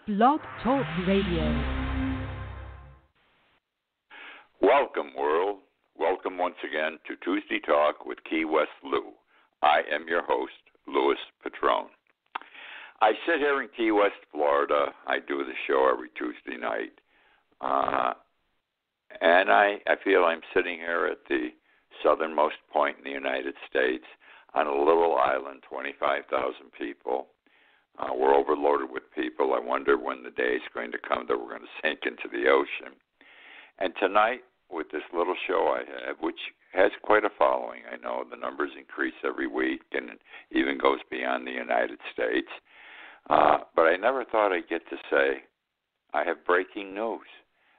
Blog Talk Radio. Welcome, world. Welcome once again to Tuesday Talk with Key West Lou. I am your host, Louis Patrone. I sit here in Key West, Florida. I do the show every Tuesday night. And I feel I'm sitting here at the southernmost point in the United States on a little island, 25,000 people. We're overloaded with people. I wonder when the day is going to come that we're going to sink into the ocean. And tonight, with this little show I have, which has quite a following, I know the numbers increase every week and it even goes beyond the United States. But I never thought I'd get to say I have breaking news.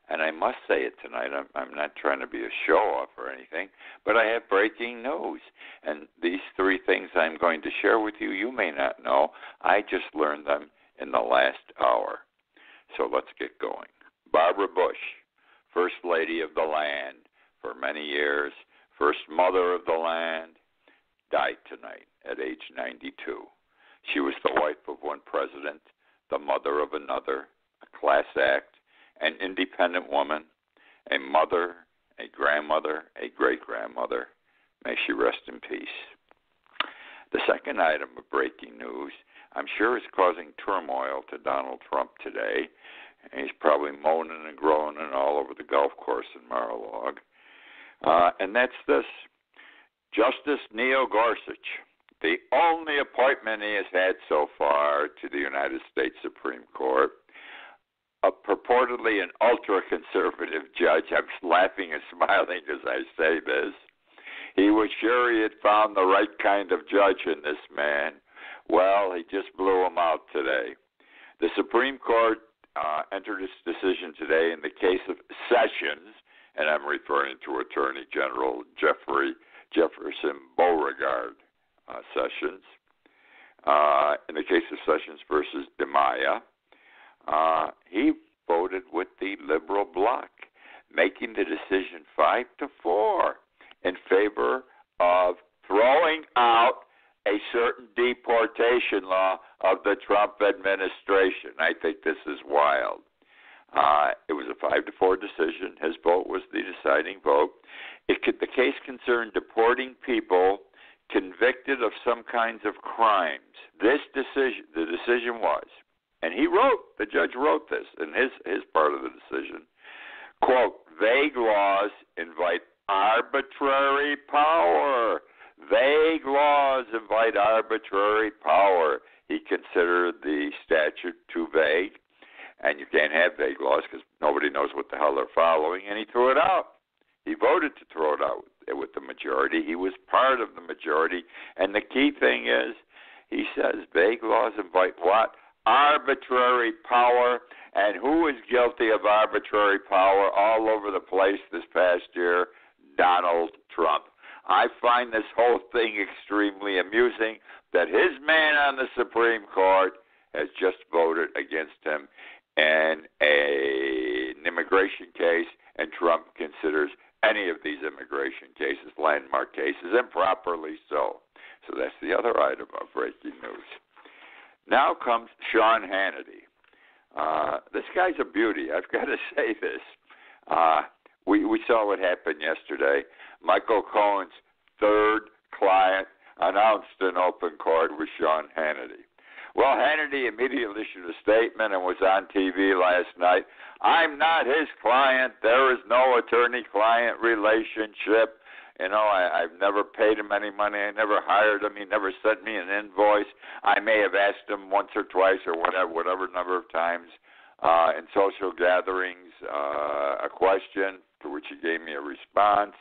And I must say it tonight. I'm not trying to be a show-off or anything, but I have breaking news. And these three things I'm going to share with you, you may not know. I just learned them in the last hour. So let's get going. Barbara Bush, First Lady of the land for many years, First Mother of the land, died tonight at age 92. She was the wife of one president, the mother of another, a class act, an independent woman, a mother, a grandmother, a great-grandmother. May she rest in peace. The second item of breaking news, I'm sure is causing turmoil to Donald Trump today. He's probably moaning and groaning all over the golf course in Mar-a-Lago. And that's this. Justice Neil Gorsuch, the only appointment he has had so far to the United States Supreme Court, purportedly an ultra-conservative judge. I'm laughing and smiling as I say this. He was sure he had found the right kind of judge in this man. Well, he just blew him out today. The Supreme Court entered its decision today in the case of Sessions, and I'm referring to Attorney General Jefferson Beauregard Sessions. In the case of Sessions versus DeMaia, he voted with the liberal bloc, making the decision 5-4 in favor of throwing out a certain deportation law of the Trump administration. I think this is wild. It was a 5-4 decision. His vote was the deciding vote. The case concerned deporting people convicted of some kinds of crimes. The decision was, and the judge wrote this in his part of the decision, quote, vague laws invite arbitrary power. Vague laws invite arbitrary power. He considered the statute too vague, and you can't have vague laws because nobody knows what the hell they're following, and he threw it out. He voted to throw it out with the majority. He was part of the majority, and the key thing is, he says vague laws invite what? Arbitrary power. And who is guilty of arbitrary power all over the place this past year? Donald Trump. I find this whole thing extremely amusing that his man on the Supreme Court has just voted against him in an immigration case, and Trump considers any of these immigration cases landmark cases, improperly so. So that's the other item of breaking news. Now comes Sean Hannity. This guy's a beauty. I've got to say this. We saw what happened yesterday. Michael Cohen's third client announced in open court with Sean Hannity. Well, Hannity immediately issued a statement and was on TV last night. I'm not his client. There is no attorney-client relationship. You know, I've never paid him any money. I never hired him. He never sent me an invoice. I may have asked him once or twice or whatever number of times in social gatherings a question to which he gave me a response.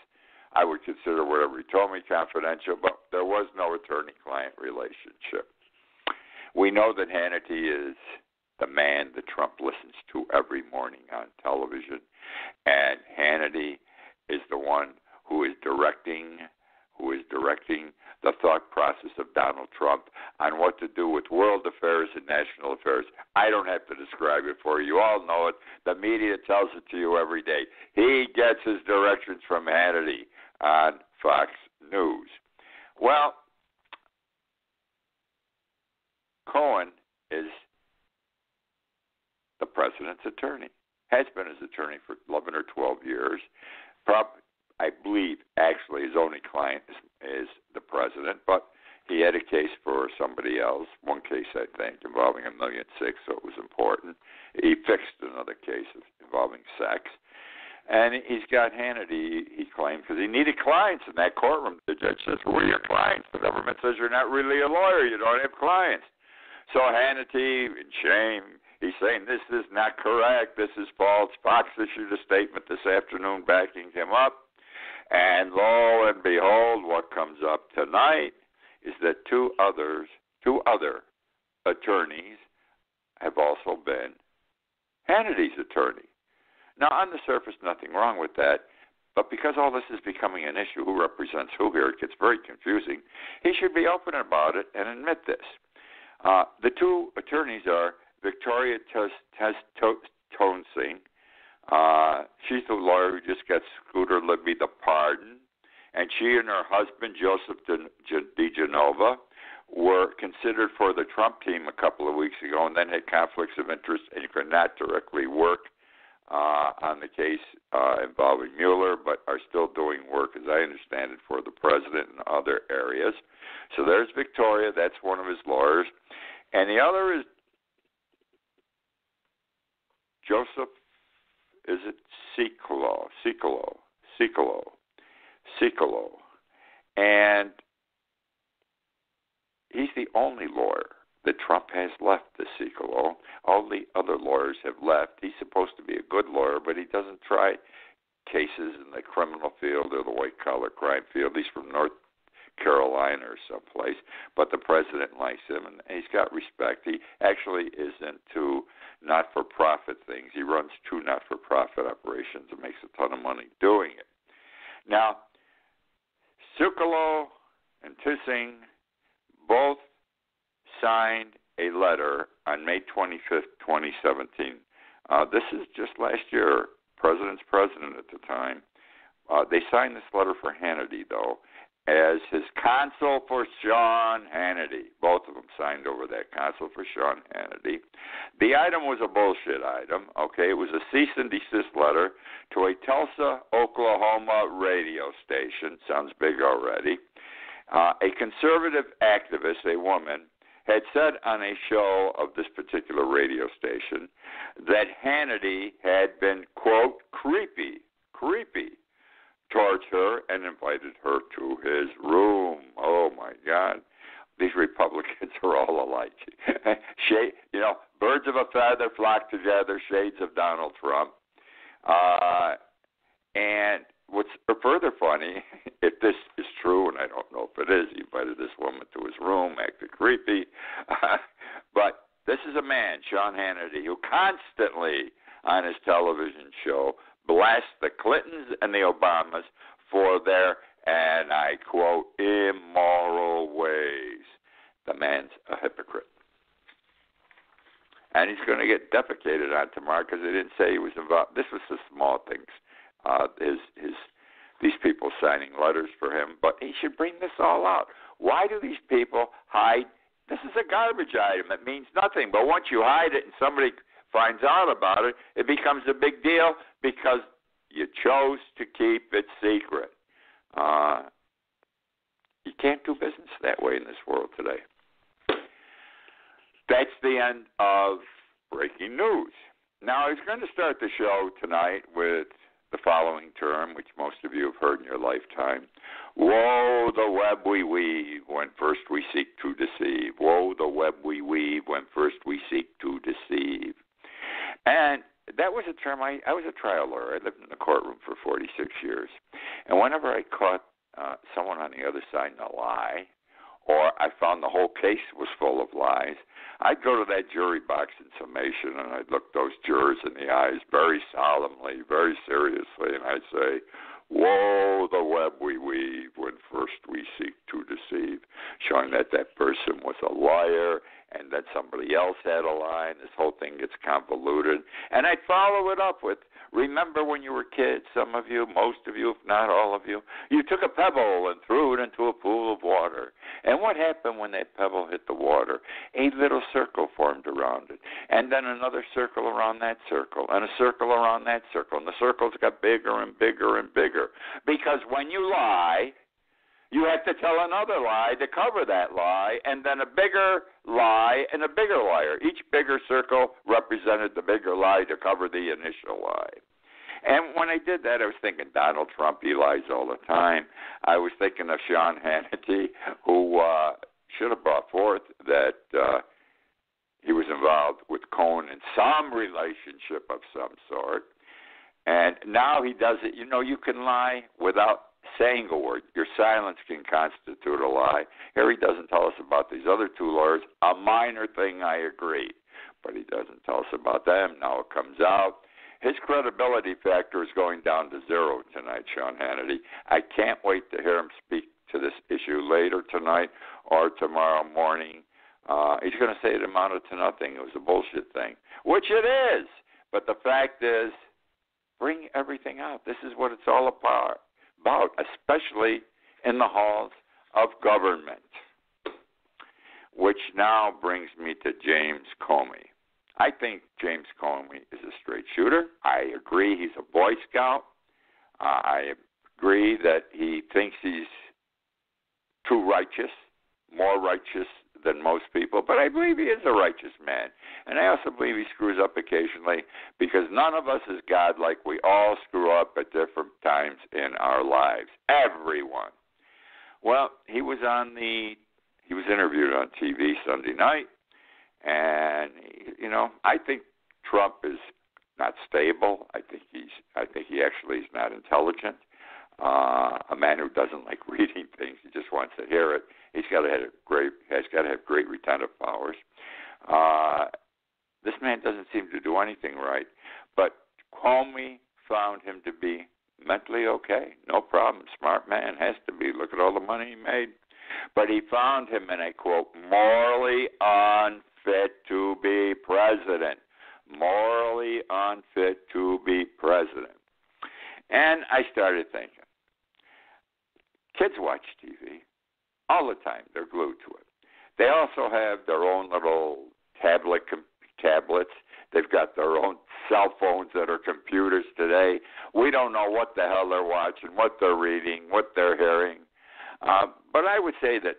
I would consider whatever he told me confidential, but there was no attorney-client relationship. We know that Hannity is the man that Trump listens to every morning on television, and Hannity is the one who is directing the thought process of Donald Trump on what to do with world affairs and national affairs. I don't have to describe it for you. You all know it. The media tells it to you every day. He gets his directions from Hannity on Fox News. Well, Cohen is the president's attorney. Has been his attorney for 11 or 12 years. I believe, actually, his only client is the president, but he had a case for somebody else, one case, I think, involving $1.6 million, so it was important. He fixed another case involving sex. And he's got Hannity, he claimed, because he needed clients in that courtroom. The judge says, who are your clients? The government says, you're not really a lawyer. You don't have clients. So Hannity, in shame, he's saying, this is not correct. This is false. Fox issued a statement this afternoon backing him up. And lo and behold, what comes up tonight is that two other attorneys have also been Hannity's attorney. Now, on the surface, nothing wrong with that, but because all this is becoming an issue, who represents who here, it gets very confusing. He should be open about it and admit this. The two attorneys are Victoria Toensing. She's the lawyer who just got Scooter Libby the pardon, and she and her husband, Joseph DiGenova, were considered for the Trump team a couple of weeks ago and then had conflicts of interest and could not directly work on the case involving Mueller, but are still doing work, as I understand it, for the president in other areas. So there's Victoria. That's one of his lawyers. And the other is Joseph, is it Sikolo? And he's the only lawyer that Trump has left, this Sikolo. All the other lawyers have left. He's supposed to be a good lawyer, but he doesn't try cases in the criminal field or the white-collar crime field. He's from North Carolina or someplace, but the president likes him, and he's got respect. He actually is into not-for-profit things. He runs 2 not-for-profit operations and makes a ton of money doing it. Now, Sikolo and Tissing both signed a letter on May 25th, 2017. This is just last year. President's president at the time. They signed this letter for Hannity, though, as his counsel for Sean Hannity. Both of them signed over that, counsel for Sean Hannity. The item was a bullshit item, okay? It was a cease and desist letter to a Tulsa, Oklahoma radio station. Sounds big already. A conservative activist, a woman, had said on a show of this particular radio station that Hannity had been, quote, creepy towards her and invited her to his room. Oh, my God. These Republicans are all alike. Birds of a feather flock together, shades of Donald Trump. And what's further funny, if this is true, and I don't know if it is, he invited this woman to his room, acted creepy. But this is a man, Sean Hannity, who constantly on his television show blasts the Clintons and the Obamas for their, and I quote, immoral ways. The man's a hypocrite. And he's going to get defecated on tomorrow because they didn't say he was involved. This was the small things. These people signing letters for him, but he should bring this all out. Why do these people hide? This is a garbage item. It means nothing. But once you hide it and somebody finds out about it, it becomes a big deal because you chose to keep it secret. You can't do business that way in this world today. That's the end of breaking news. Now, I was going to start the show tonight with the following term, which most of you have heard in your lifetime. Woe the web we weave when first we seek to deceive. Woe the web we weave when first we seek to deceive. And that was a term, I was a trial lawyer. I lived in the courtroom for 46 years. And whenever I caught someone on the other side in a lie, or I found the whole case was full of lies, I'd go to that jury box in summation, and I'd look those jurors in the eyes very solemnly, very seriously, and I'd say, woe the web we weave when first we seek to deceive, showing that that person was a liar and that somebody else had a lie, and this whole thing gets convoluted. And I'd follow it up with Remember when you were kids, some of you, most of you, if not all of you, you took a pebble and threw it into a pool of water. And what happened when that pebble hit the water? A little circle formed around it, and then another circle around that circle, and a circle around that circle, and the circles got bigger and bigger and bigger. Because when you lie, you have to tell another lie to cover that lie, and then a bigger lie and a bigger liar. Each bigger circle represented the bigger lie to cover the initial lie. And when I did that, I was thinking Donald Trump, he lies all the time. I was thinking of Sean Hannity, who should have brought forth that he was involved with Cohen in some relationship of some sort. And now he does it. You know, you can lie without saying a word. Your silence can constitute a lie. Here he doesn't tell us about these other two lawyers. A minor thing, I agree, but he doesn't tell us about them. Now it comes out. His credibility factor is going down to zero tonight, Sean Hannity. I can't wait to hear him speak to this issue later tonight or tomorrow morning. He's going to say it amounted to nothing. It was a bullshit thing, which it is. But the fact is, bring everything out. This is what it's all about, especially in the halls of government, which now brings me to James Comey. I think James Comey is a straight shooter. I agree he's a Boy Scout. I agree that he thinks he's too righteous, more righteous than most people, but I believe he is a righteous man. And I also believe he screws up occasionally because none of us is godlike. We all screw up at different times in our lives. Everyone. Well, he was interviewed on TV Sunday night, and you know, I think Trump is not stable. I think he actually is not intelligent. A man who doesn't like reading things, he just wants to hear it. He's got to have great retentive powers. This man doesn't seem to do anything right. But Comey found him to be mentally okay, no problem. Smart man, has to be. Look at all the money he made. But he found him, and I quote, morally unfit to be president. Morally unfit to be president. And I started thinking, kids watch TV all the time. They're glued to it. They also have their own little tablets. They've got their own cell phones that are computers today. We don't know what the hell they're watching, what they're reading, what they're hearing. But I would say that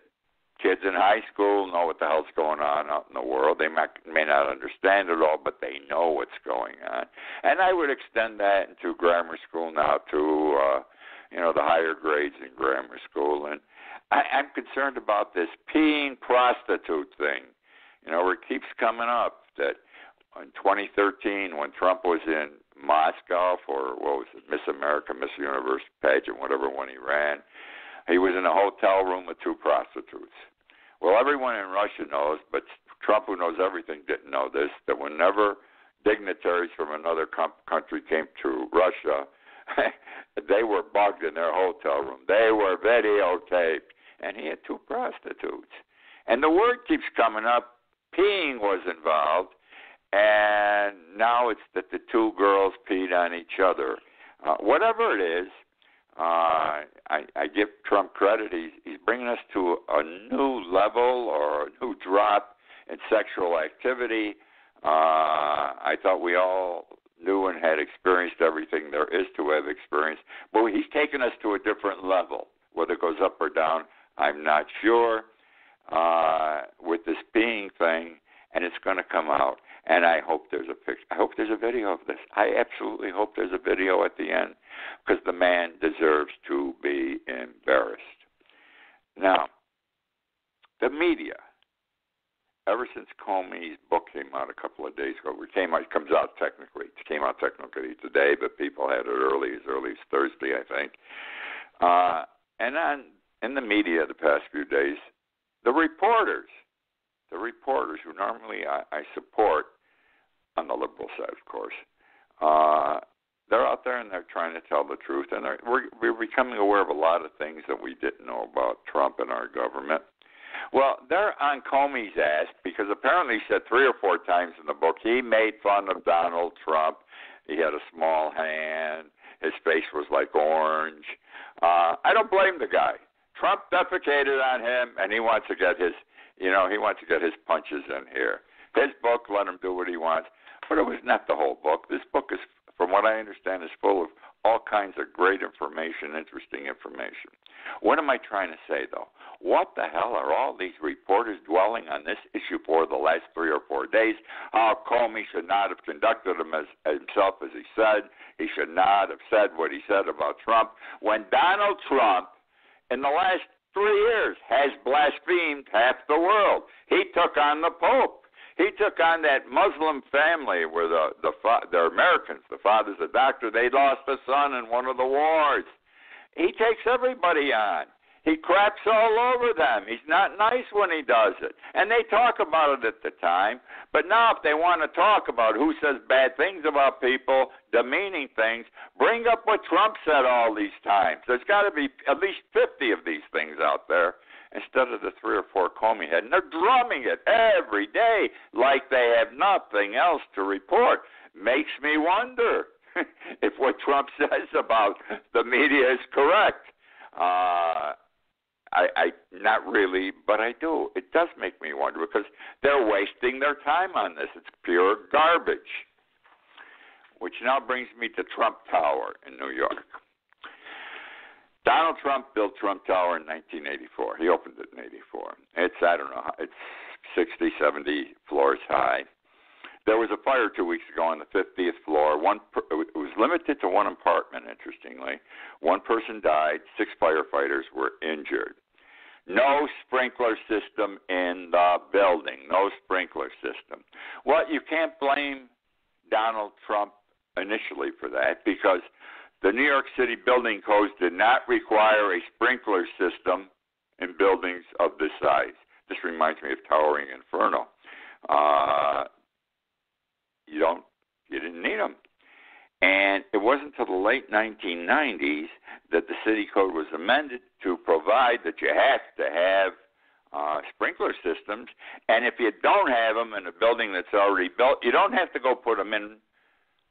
kids in high school know what the hell's going on out in the world. They may not understand it all, but they know what's going on. And I would extend that into grammar school now to, the higher grades in grammar school. And I'm concerned about this peeing prostitute thing, where it keeps coming up that in 2013 when Trump was in Moscow for, Miss America, Miss Universe pageant, whatever one he ran, he was in a hotel room with two prostitutes. Well, everyone in Russia knows, but Trump, who knows everything, didn't know this, that whenever dignitaries from another country came to Russia, they were bugged in their hotel room. They were videotaped. And he had two prostitutes. And the word keeps coming up, peeing was involved, and now it's that the two girls peed on each other. Whatever it is, I give Trump credit. He's bringing us to a new level or a new drop in sexual activity. I thought we all knew and had experienced everything there is to have experienced, but he's taken us to a different level. Whether it goes up or down, I'm not sure, with this peeing thing, and it's going to come out. And I hope there's a picture. I hope there's a video of this. I absolutely hope there's a video at the end, because the man deserves to be embarrassed. Now, the media, ever since Comey's book came out a couple of days ago, it comes out technically. It came out technically today, but people had it as early as Thursday, I think. In the media the past few days, the reporters who normally I support on the liberal side, of course, they're out there and they're trying to tell the truth, and we're becoming aware of a lot of things that we didn't know about Trump and our government. Well, they're on Comey's ass because apparently he said 3 or 4 times in the book he made fun of Donald Trump. He had a small hand. His face was like orange. I don't blame the guy. Trump defecated on him, and he wants to get his, he wants to get his punches in here. His book, let him do what he wants, but it was not the whole book. This book is, from what I understand, is full of all kinds of great information, interesting information. What am I trying to say, though? What the hell are all these reporters dwelling on this issue for the last 3 or 4 days? How Comey should not have conducted himself as he said. He should not have said what he said about Trump. When Donald Trump, in the last 3 years, has blasphemed half the world. He took on the Pope. He took on that Muslim family where they're Americans. The father's a doctor. They lost a son in one of the wars. He takes everybody on. He craps all over them. He's not nice when he does it. And they talk about it at the time. But now if they want to talk about who says bad things about people, demeaning things, bring up what Trump said all these times. There's got to be at least 50 of these things out there instead of the 3 or 4 Comey had. And they're drumming it every day like they have nothing else to report. Makes me wonder if what Trump says about the media is correct. I not really, but I do. It does make me wonder because they're wasting their time on this. It's pure garbage. Which now brings me to Trump Tower in New York. Donald Trump built Trump Tower in 1984. He opened it in 84. It's, I don't know, it's 60, 70 floors high. There was a fire 2 weeks ago on the 50th floor. It was limited to one apartment, interestingly. One person died. 6 firefighters were injured. No sprinkler system in the building. No sprinkler system. Well, you can't blame Donald Trump initially for that because the New York City building codes did not require a sprinkler system in buildings of this size. This reminds me of Towering Inferno. You didn't need them. And it wasn't until the late 1990s that the city code was amended to provide that you have to have sprinkler systems. And if you don't have them in a building that's already built, you don't have to go put them in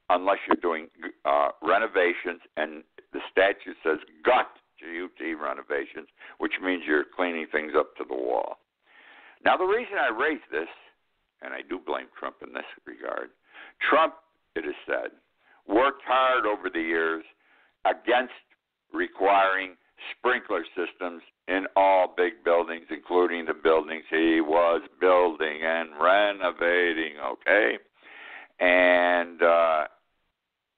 unless you're doing renovations. And the statute says gut, G-U-T, renovations, which means you're cleaning things up to the wall. Now, the reason I raise this, and I do blame Trump in this regard, Trump, it is said, worked hard over the years against requiring sprinkler systems in all big buildings, including the buildings he was building and renovating, okay? And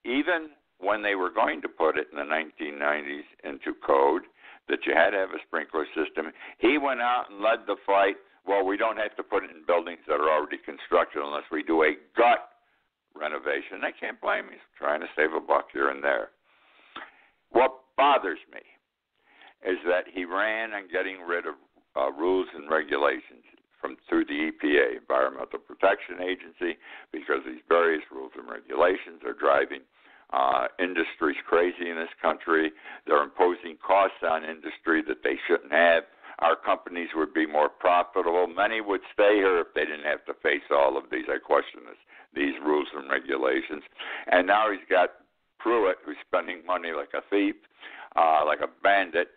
even when they were going to put it in the 1990s into code that you had to have a sprinkler system, he went out and led the fight. Well, we don't have to put it in buildings that are already constructed unless we do a gut renovation. I can't blame him. He's trying to save a buck here and there. What bothers me is that he ran on getting rid of rules and regulations through the EPA, Environmental Protection Agency, because these various rules and regulations are driving industries crazy in this country. They're imposing costs on industry that they shouldn't have. Our companies would be more profitable. Many would stay here if they didn't have to face all of these. I question these rules and regulations. And now he's got Pruitt, who's spending money like a thief, like a bandit,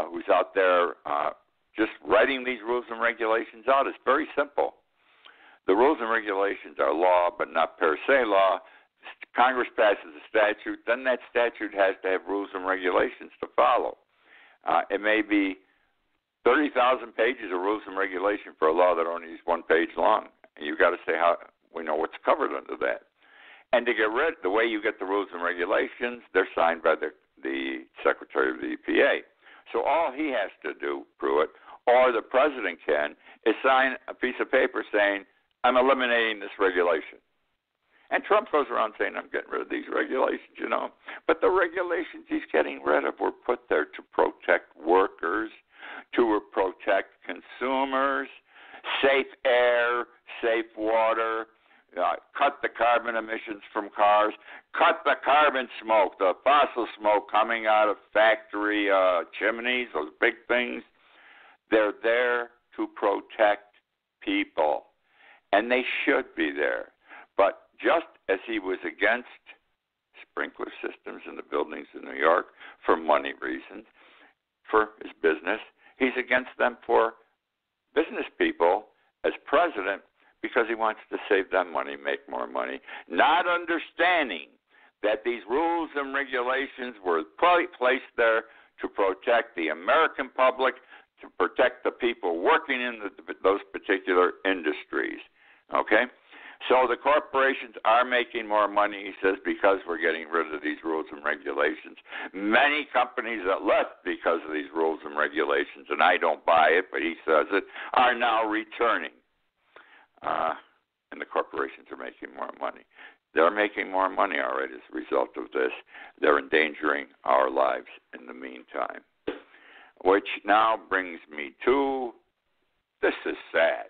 who's out there just writing these rules and regulations out. It's very simple. The rules and regulations are law, but not per se law. Congress passes a statute, then that statute has to have rules and regulations to follow. It may be 30,000 pages of rules and regulation for a law that only is 1 page long. And you've got to say how we know what's covered under that. And to get rid, the way you get the rules and regulations, they're signed by the Secretary of the EPA. So all he has to do, Pruitt, or the president can, is sign a piece of paper saying, I'm eliminating this regulation. And Trump goes around saying, I'm getting rid of these regulations, you know. But the regulations he's getting rid of were put there to protect workers, to protect consumers, safe air, safe water, cut the carbon emissions from cars, cut the carbon smoke, the fossil smoke coming out of factory chimneys, those big things. They're there to protect people, and they should be there. But just as he was against sprinkler systems in the buildings in New York for money reasons, for his business. He's against them for business people as president because he wants to save them money, make more money, not understanding that these rules and regulations were placed there to protect the American public, to protect the people working in those particular industries. Okay? So the corporations are making more money, he says, because we're getting rid of these rules and regulations. Many companies that left because of these rules and regulations, and I don't buy it, but he says it, are now returning. And the corporations are making more money. They're making more money already as a result of this. They're endangering our lives in the meantime. Which now brings me to, this is sad.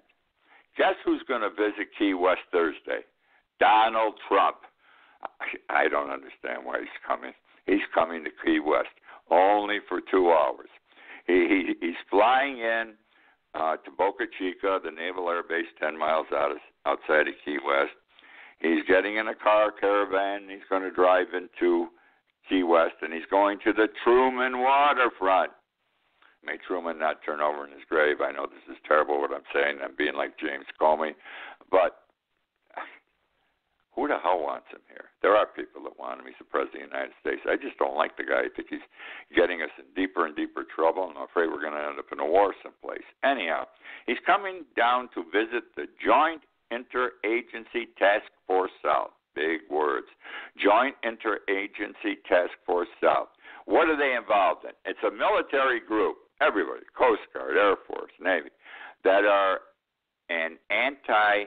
Guess who's going to visit Key West Thursday? Donald Trump. I don't understand why he's coming. He's coming to Key West only for 2 hours. He's flying in to Boca Chica, the Naval Air Base 10 miles outside of Key West. He's getting in a caravan. He's going to drive into Key West, and he's going to the Truman waterfront. May Truman not turn over in his grave. I know this is terrible what I'm saying. I'm being like James Comey. But who the hell wants him here? There are people that want him. He's the President of the United States. I just don't like the guy. I think he's getting us in deeper and deeper trouble, and I'm afraid we're going to end up in a war someplace. Anyhow, he's coming down to visit the Joint Interagency Task Force South. Big words. Joint Interagency Task Force South. What are they involved in? It's a military group, everybody, Coast Guard, Air Force, Navy, that are an anti-drug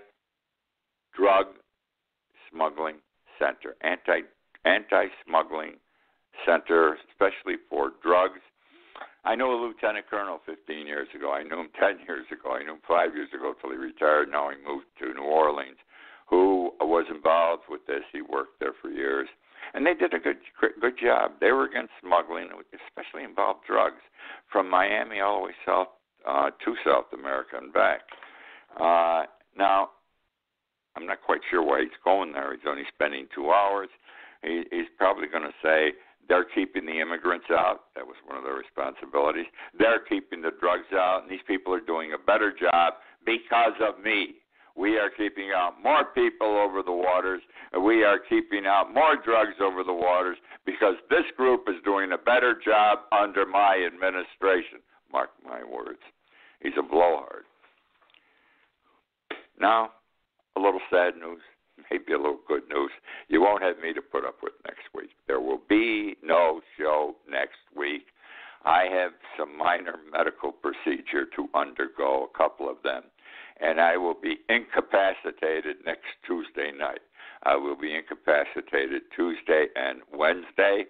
smuggling center, anti-smuggling center, especially for drugs. I knew a lieutenant colonel 15 years ago. I knew him 10 years ago. I knew him 5 years ago until he retired. Now he moved to New Orleans, who was involved with this. He worked there for years. And they did a good job. They were against smuggling, especially involved drugs, from Miami all the way south to South America and back. Now, I'm not quite sure why he's going there. He's only spending 2 hours. He's probably going to say they're keeping the immigrants out. That was one of their responsibilities. They're keeping the drugs out, and these people are doing a better job because of me. We are keeping out more people over the waters. We are keeping out more drugs over the waters because this group is doing a better job under my administration. Mark my words. He's a blowhard. Now, a little sad news, maybe a little good news. You won't have me to put up with next week. There will be no show next week. I have some minor medical procedure to undergo, a couple of them, and I will be incapacitated next Tuesday night. I will be incapacitated Tuesday and Wednesday.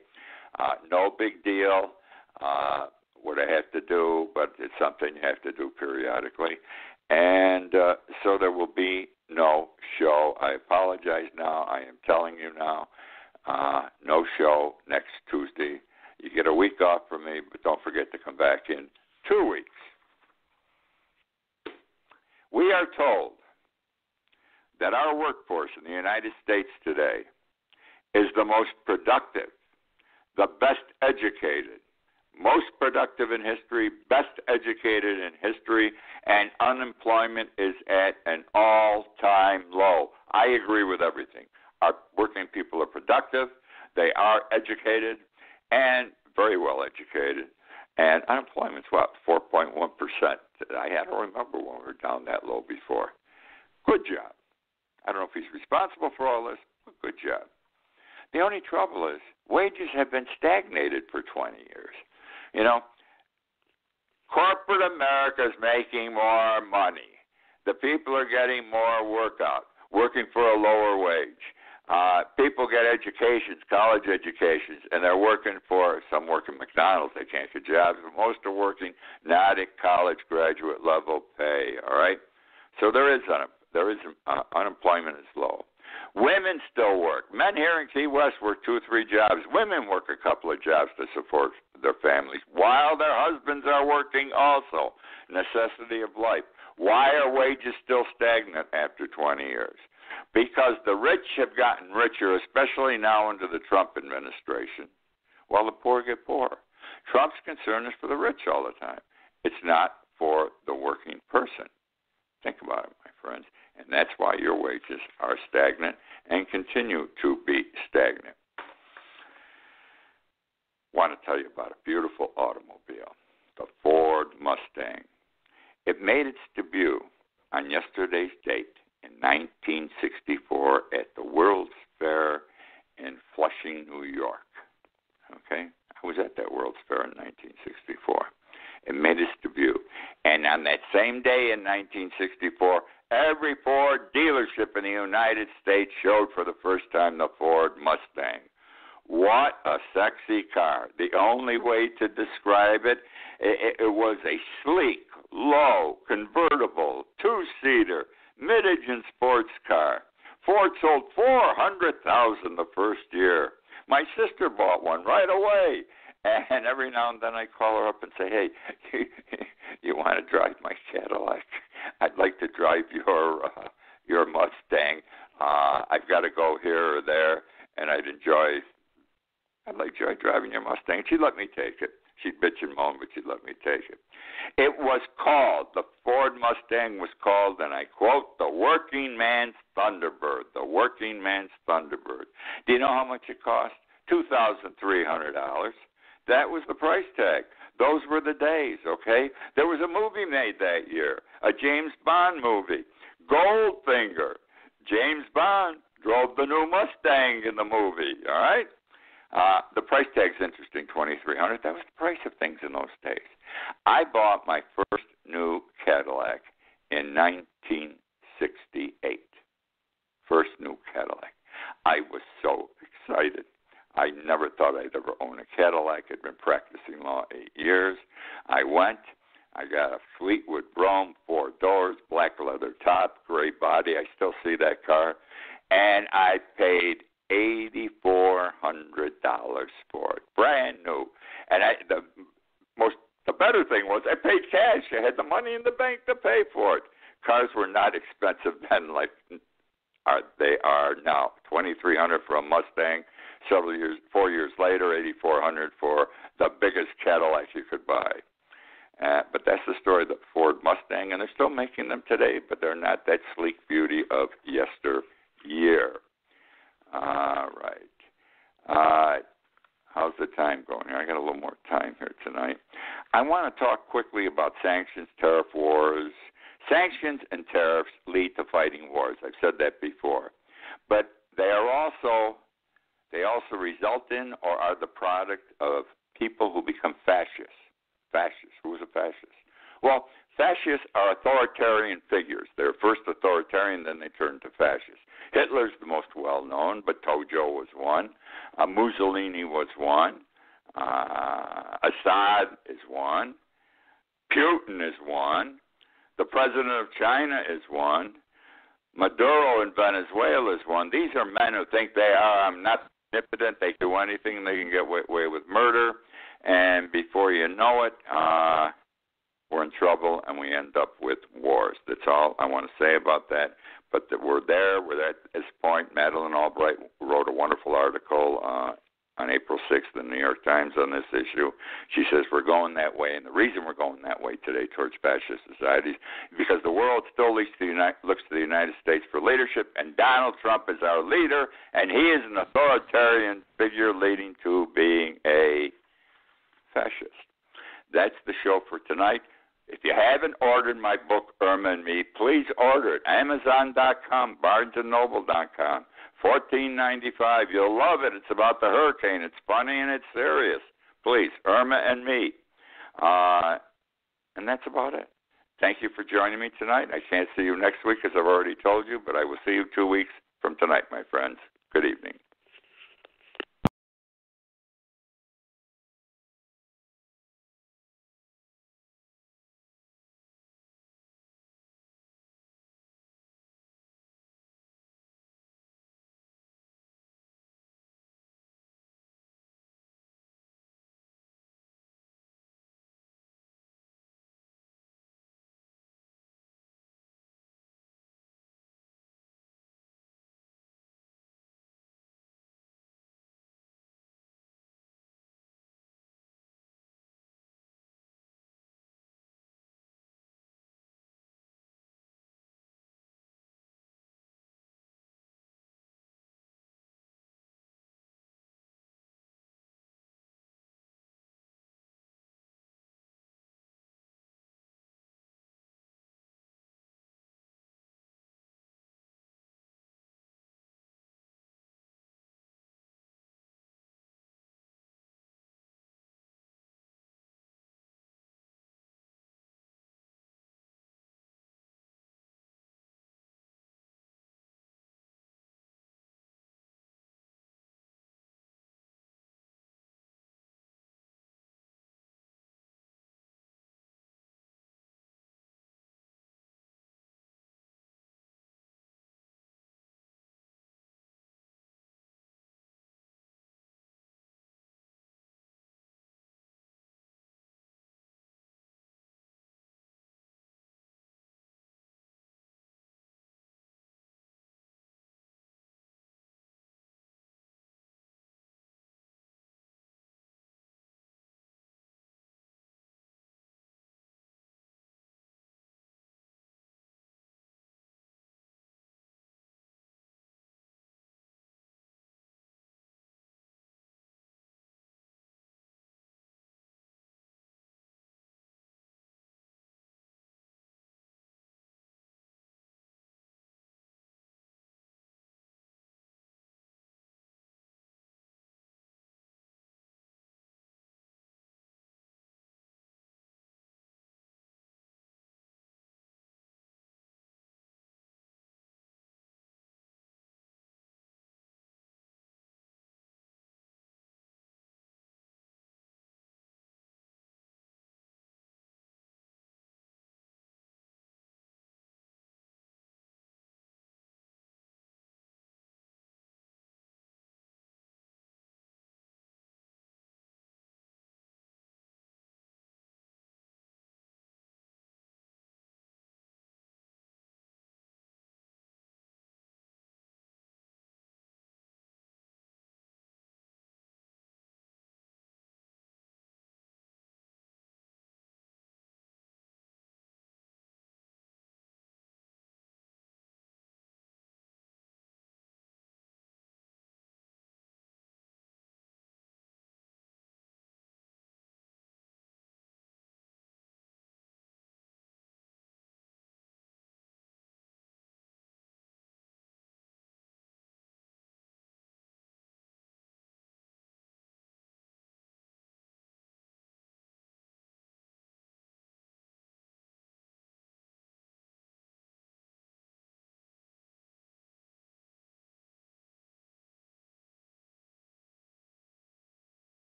No big deal. What I have to do, but it's something you have to do periodically. And so there will be no show. I apologize now. I am telling you now. No show next Tuesday. You get a week off from me, but don't forget to come back in 2 weeks. We are told that our workforce in the United States today is the most productive, the best educated, most productive in history, best educated in history, and unemployment is at an all-time low. I agree with everything. Our working people are productive, they are educated, and very well educated, and unemployment's what, 4.1%. I don't remember when we were down that low before. Good job. I don't know if he's responsible for all this, but good job. The only trouble is wages have been stagnated for 20 years. You know, corporate America is making more money. The people are getting more work out, working for a lower wage. People get educations, college educations, and they're working for, some work in McDonald's, they can't get jobs, but most are working not at college graduate level pay, all right? So unemployment is low. Women still work. Men here in Key West work 2 or 3 jobs. Women work a couple of jobs to support their families while their husbands are working also. Necessity of life. Why are wages still stagnant after 20 years? because the rich have gotten richer, especially now under the Trump administration, while the poor get poorer. Trump's concern is for the rich all the time. It's not for the working person. Think about it, my friends. And that's why your wages are stagnant and continue to be stagnant. I want to tell you about a beautiful automobile, the Ford Mustang. It made its debut on yesterday's date in 1964 at the World's Fair in Flushing, New York. Okay? I was at that World's Fair in 1964. It made its debut. And on that same day in 1964, every Ford dealership in the United States showed for the first time the Ford Mustang. What a sexy car. The only way to describe it, it was a sleek, low, convertible, two-seater, mid-engine sports car. Ford sold 400,000 the first year. My sister bought one right away. And every now and then I call her up and say, hey, you want to drive my Cadillac? I'd like to drive your Mustang. I've got to go here or there, and I'd enjoy driving your Mustang. She'd let me take it. She'd bitch and moan, but she'd let me take it. It was called, the Ford Mustang was called, and I quote, the working man's Thunderbird. The working man's Thunderbird. Do you know how much it cost? $2,300. That was the price tag. Those were the days, okay? There was a movie made that year, a James Bond movie, Goldfinger. James Bond drove the new Mustang in the movie, all right? The price tag's interesting, $2,300. That was the price of things in those days. I bought my first new Cadillac in 1968. First new Cadillac. I was so excited. I never thought I'd ever own a Cadillac. I'd been practicing law 8 years. I went. I got a Fleetwood Brougham, 4 doors, black leather top, gray body. I still see that car. And I paid $8,400 for it, brand new. And the better thing was I paid cash. I had the money in the bank to pay for it. Cars were not expensive then like they are now. $2,300 for a Mustang. 4 years later, $8,400 for the biggest Cadillac you could buy. But that's the story of the Ford Mustang, and they're still making them today, but they're not that sleek beauty of yesteryear. All right. How's the time going here? I got a little more time here tonight. I want to talk quickly about sanctions, tariff wars. Sanctions and tariffs lead to fighting wars. I've said that before. But they also result in or are the product of people who become fascists. Fascists. Who is a fascist? Well, fascists are authoritarian figures. They're first authoritarian, then they turn to fascist. Hitler's the most well-known, but Tojo was one. Mussolini was one. Assad is one. Putin is one. The president of China is one. Maduro in Venezuela is one. These are men who think they are omnipotent. They do anything. They can get away with murder. And before you know it, we're in trouble, and we end up with wars. That's all I want to say about that. But we're there. We're at this point. Madeleine Albright wrote a wonderful article on April 6th in the New York Times on this issue. She says we're going that way, and the reason we're going that way today towards fascist societies is because the world still looks to the United States for leadership, and Donald Trump is our leader, and he is an authoritarian figure leading to being a fascist. That's the show for tonight. If you haven't ordered my book, Irma and Me, please order it. Amazon.com, BarnesandNoble.com. $14.95. You'll love it. It's about the hurricane. It's funny and it's serious. Please, Irma and Me. And that's about it. Thank you for joining me tonight. I can't see you next week, as I've already told you, but I will see you 2 weeks from tonight, my friends. Good evening.